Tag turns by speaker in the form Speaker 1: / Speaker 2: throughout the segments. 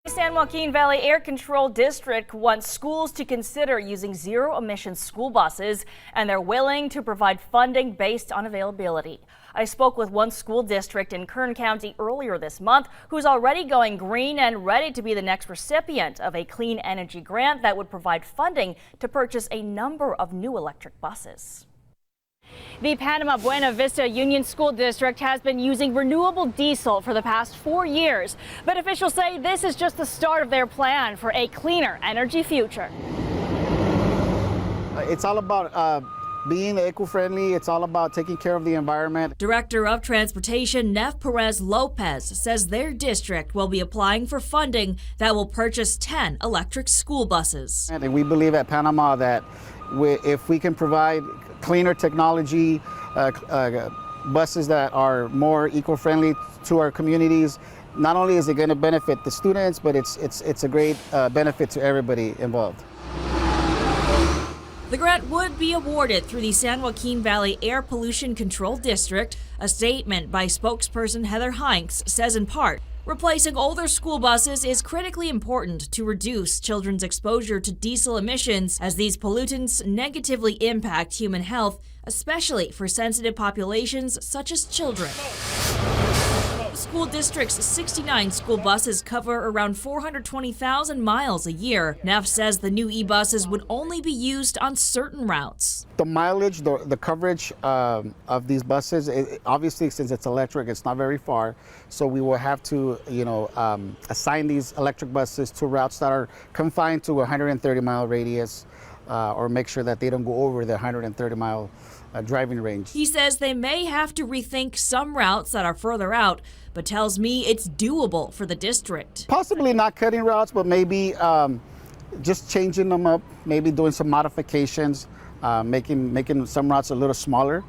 Speaker 1: San Joaquin Valley Air Control District wants schools to consider using zero-emission school buses, and they're willing to provide funding based on availability. I spoke with one school district in Kern County earlier this month who's already going green and ready to be the next recipient of a clean energy grant that would provide funding to purchase a number of new electric buses. The Panama-Buena Vista Union School District has been using renewable diesel for the past 4 years, but officials say this is just the start of their plan for a cleaner energy future.
Speaker 2: It's all about being eco-friendly. It's all about taking care of the environment.
Speaker 3: Director of Transportation Nef Perez Lopez says their district will be applying for funding that will purchase 10 electric school buses.
Speaker 2: And we believe at Panama that if we can provide cleaner technology, buses that are more eco-friendly to our communities, not only is it going to benefit the students, but it's a great benefit to everybody involved.
Speaker 3: The grant would be awarded through the San Joaquin Valley Air Pollution Control District. A statement by spokesperson Heather Hinks says in part, replacing older school buses is critically important to reduce children's exposure to diesel emissions, as these pollutants negatively impact human health, especially for sensitive populations such as children. The school district's 69 school buses cover around 420,000 miles a year. Neff says the new e-buses would only be used on certain routes.
Speaker 2: The mileage, the coverage of these buses, obviously since it's electric, it's not very far. So we will have to, assign these electric buses to routes that are confined to a 130-mile radius, or make sure that they don't go over the 130-mile driving range.
Speaker 3: He says they may have to rethink some routes that are further out, but tells me it's doable for the district.
Speaker 2: Possibly not cutting routes, but maybe just changing them up, maybe doing some modifications, making some routes a little smaller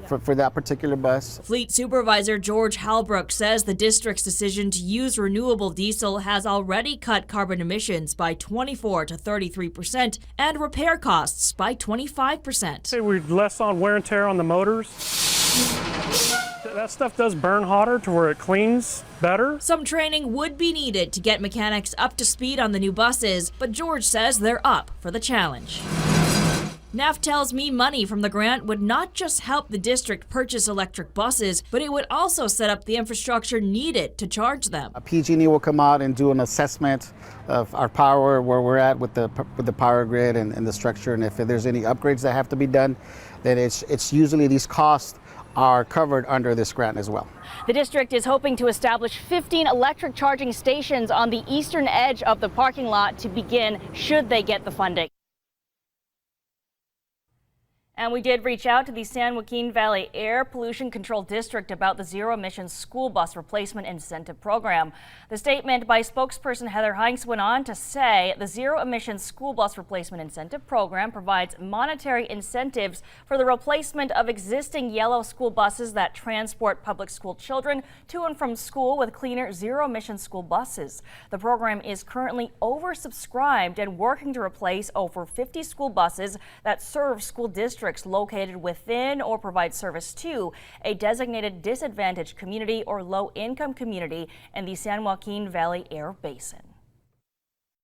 Speaker 2: for that particular bus.
Speaker 3: Fleet Supervisor George Halbrook says the district's decision to use renewable diesel has already cut carbon emissions by 24 to 33% and repair costs by 25%.
Speaker 4: Say we're less on wear and tear on the motors. That stuff does burn hotter to where it cleans better.
Speaker 3: Some training would be needed to get mechanics up to speed on the new buses, but George says they're up for the challenge. Neff tells me money from the grant would not just help the district purchase electric buses, but it would also set up the infrastructure needed to charge them.
Speaker 2: PG&E will come out and do an assessment of our power, where we're at with the power grid and the structure, and if there's any upgrades that have to be done, then it's usually these costs are covered under this grant as well.
Speaker 1: The district is hoping to establish 15 electric charging stations on the eastern edge of the parking lot to begin, should they get the funding. And we did reach out to the San Joaquin Valley Air Pollution Control District about the zero-emission school bus replacement incentive program. The statement by spokesperson Heather Hinks went on to say the zero-emission school bus replacement incentive program provides monetary incentives for the replacement of existing yellow school buses that transport public school children to and from school with cleaner zero-emission school buses. The program is currently oversubscribed and working to replace over 50 school buses that serve school districts located within or provide service to a designated disadvantaged community or low-income community in the San Joaquin Valley Air Basin.